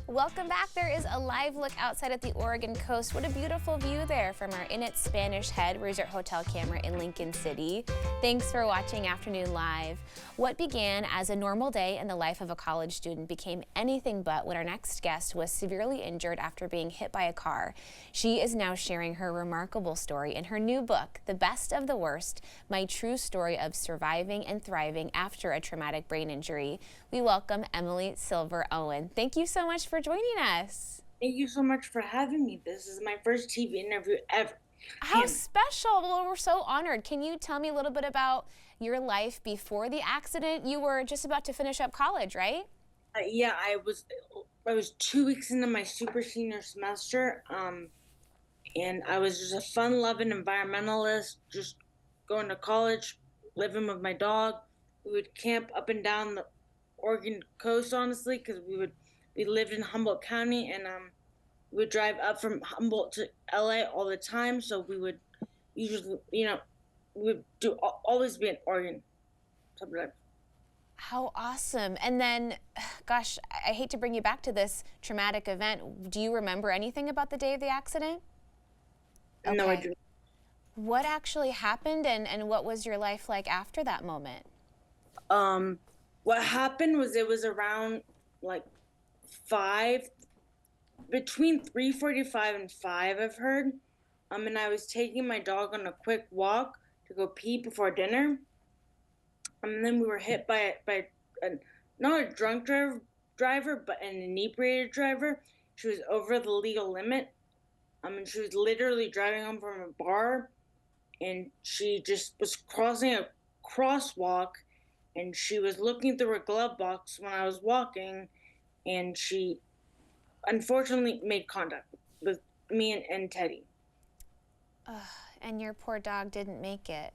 Welcome back. There is a live look outside at the Oregon coast. What a beautiful view there from our In It Spanish Head Resort Hotel camera in Lincoln City. Thanks for watching Afternoon Live. What began as a normal day in the life of a college student became anything but when our next guest was severely injured after being hit by a car. She is now sharing her remarkable story in her new book, The Best of the Worst, My True Story of Surviving and Thriving After a Traumatic Brain Injury. We welcome Emily Silver Owen. Thank you so much for joining us. Thank you so much for having me. This is my first TV interview ever. How special. Well, we're so honored. Can you tell me a little bit about your life before the accident? You were just about to finish up college, right? Yeah, I was 2 weeks into my super senior semester, and I was just a fun-loving environmentalist, just going to college, living with my dog. We would camp up and down the Oregon coast, honestly, because we lived in Humboldt County, and we would drive up from Humboldt to LA all the time. So we would usually, we would always be in Oregon. How awesome. And then, gosh, I hate to bring you back to this traumatic event. Do you remember anything about the day of the accident? Okay. No, I do. What actually happened, and what was your life like after that moment? What happened was it was around like 5, between 3:45 and 5, I've heard. And I was taking my dog on a quick walk to go pee before dinner. And then we were hit by not a drunk driver, but an inebriated driver. She was over the legal limit. And she was literally driving home from a bar, and she just was crossing a crosswalk, and she was looking through her glove box when I was walking, and she unfortunately made contact with me and Teddy. And your poor dog didn't make it.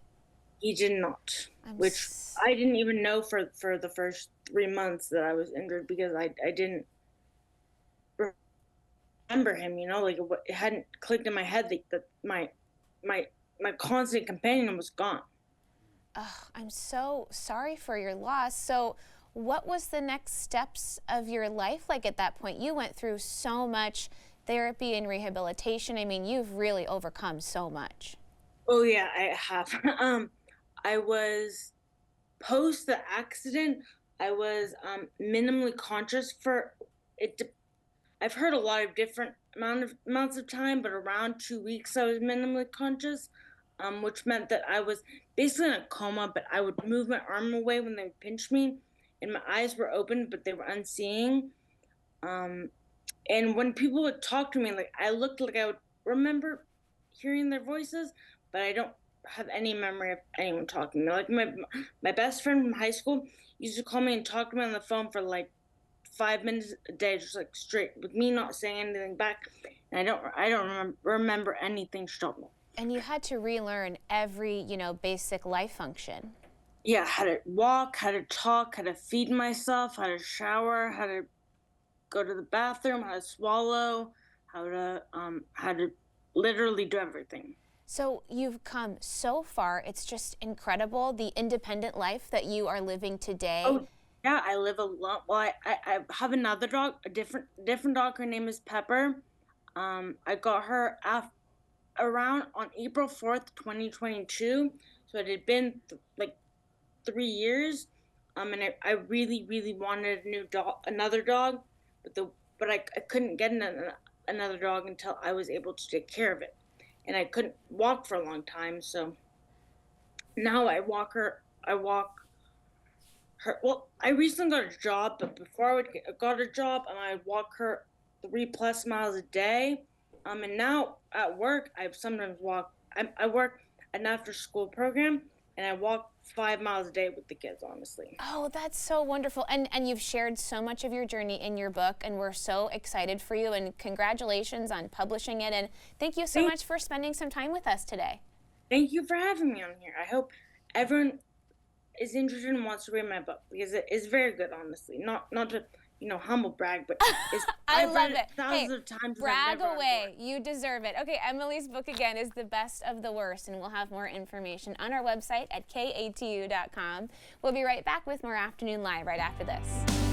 He did not, which I didn't even know for the first 3 months that I was injured, because I didn't remember him, like it hadn't clicked in my head that my constant companion was gone. I'm so sorry for your loss. So what was the next steps of your life like at that point? You went through so much therapy and rehabilitation. I mean, you've really overcome so much. Oh yeah, I have. I was post the accident. I was minimally conscious for it. I've heard a lot of different amounts of time, but around 2 weeks I was minimally conscious, which meant that I was basically in a coma, but I would move my arm away when they would pinch me, and my eyes were open, but they were unseeing. And when people would talk to me, like, I looked like I would remember hearing their voices, but I don't have any memory of anyone talking to me. Like my best friend from high school used to call me and talk to me on the phone for like 5 minutes a day, just like straight, with me not saying anything back. And I don't remember anything she told me. And you had to relearn every, basic life function. Yeah, how to walk, how to talk, how to feed myself, how to shower, how to go to the bathroom, how to swallow, how to literally do everything. So you've come so far. It's just incredible, the independent life that you are living today. Oh, yeah, I live alone. Well, I have another dog, a different dog. Her name is Pepper. I got her around on April 4th, 2022. So it had been like 3 years. And I really, really wanted another dog, but I couldn't get another dog until I was able to take care of it. And I couldn't walk for a long time, so now I walk her. Well, I recently got a job, but before I got a job, and I'd walk her 3+ miles a day. And now at work, I sometimes walk. I work an after-school program, and I walk 5 miles a day with the kids, honestly. Oh, that's so wonderful. And you've shared so much of your journey in your book, and we're so excited for you, and congratulations on publishing it. And thank you so much for spending some time with us today. Thank you for having me on here. I hope everyone is interested and wants to read my book, because it is very good, honestly. Not to humble brag, but I love it. Thousands of times. Brag away. You deserve it. Okay, Emily's book again is The Best of the Worst, and we'll have more information on our website at katu.com. We'll be right back with more Afternoon Live right after this.